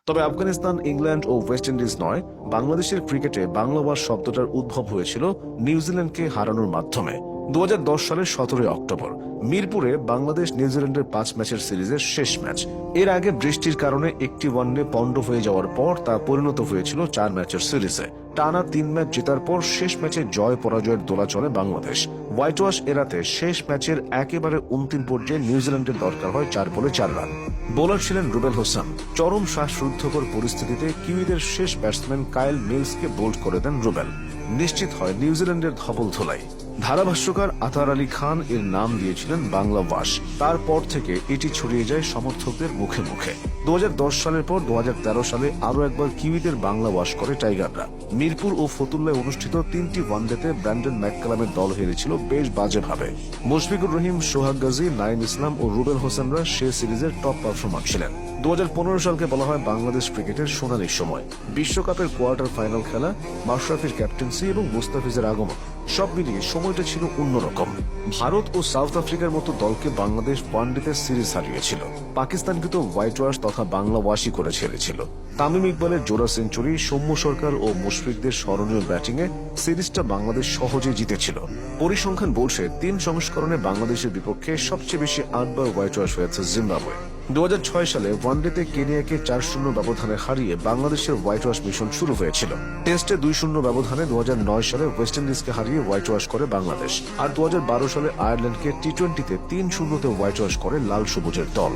তবে আফগানিস্তান, ইংল্যান্ড ও West Indies নয়, বাংলাদেশের ক্রিকেটে বাংলা ওয়াশ শব্দটার উদ্ভব হয়েছিল নিউজিল্যান্ডকে হারানোর মাধ্যমে। 2010 সালের 17 অক্টোবর মিরপুরে বাংলাদেশ নিউজিল্যান্ডের 5 ম্যাচের সিরিজের শেষ ম্যাচ। এর আগে বৃষ্টির কারণে একটি ওয়ানডে পণ্ড হয়ে যাওয়ার পর তা পরিণত হয়েছিল 4 ম্যাচের সিরিজে। টানা 3 ম্যাচ জেতার পর শেষ ম্যাচে জয় পরাজয়ের দোলাচলে বাংলাদেশ। হোয়াইট ওয়াশ এড়াতে শেষ ম্যাচের একেবারে অন্তিম পর্যায়ে নিউজিল্যান্ডের দরকার হয় 4 বলে 4 রান। বোলার ছিলেন রুবেল হোসেন। চরম শ্বাসরুদ্ধকর পরিস্থিতিতে কিউইদের শেষ ব্যাটসম্যান কাইল মিলসকে বোল্ড করে দেন রুবেল। নিশ্চিত হয় নিউজিল্যান্ডের ধবল ধোলাই। ধারাভাষ্যকার আতার আলী খান এর নাম দিয়েছিলেন বাংলা ওয়াশ। তারপর থেকে এটি ছড়িয়ে যায় সমর্থকদের মুখে মুখে। 2010 সালের পর 2013 সালে আরো একবার কিউইদের বাংলা ওয়াশ করে টাইগাররা। মিরপুর ও ফতুল্লায় অনুষ্ঠিত 3টি ওয়ানডেতে ব্র্যান্ডন ম্যাককালামের দল হেরেছিল বেশ বাজেভাবে। মুশফিকুর রহিম, সোহাগ গাজী, নাইম ইসলাম ও রুবেল হোসেনরা সে সিরিজের টপ পারফর্মার ছিলেন। 2015 সালকে বলা হয় বাংলাদেশ ক্রিকেটের সোনালী সময়। বিশ্বকাপের কোয়ার্টার ফাইনাল খেলা, মাশরাফির ক্যাপ্টেন্সি এবং মুস্তাফিজের আগমন, সব মিলিয়ে সময়টা ছিল অন্যরকম। ভারত ও সাউথ আফ্রিকার মতো দলকে বাংলাদেশ ওয়ানডেতে সিরিজ হারিয়েছিল। পাকিস্তানকে তো হোয়াইট ওয়াশ তথা বাংলা ওয়াশই করে ছেড়েছিল। তামিম ইকবালের জোড়া সেঞ্চুরি, সৌম্য সরকার ও মুশফিকদের স্মরণীয় ব্যাটিংয়ে সিরিজটা বাংলাদেশ সহজে জিতেছিল। পরিসংখ্যান বলছে 3 সংস্করণে বাংলাদেশের বিপক্ষে সবচেয়ে বেশি 8 বার হোয়াইট ওয়াশ হয়েছে জিম্বাবুয়ে। 2006 সালে ওয়ানডেতে কেনিয়াকে 4-0 ব্যবধানে হারিয়ে বাংলাদেশের হোয়াইট ওয়াশ মিশন শুরু হয়েছিল। টেস্টে 2-0 ব্যবধানে 2009 সালে ওয়েস্ট ইন্ডিজকে হারিয়ে হোয়াইট ওয়াশ করে বাংলাদেশ। আর 2012 সালে আয়ারল্যান্ডকে টি-20তে 3-0 হোয়াইট ওয়াশ করে লাল সবুজের দল।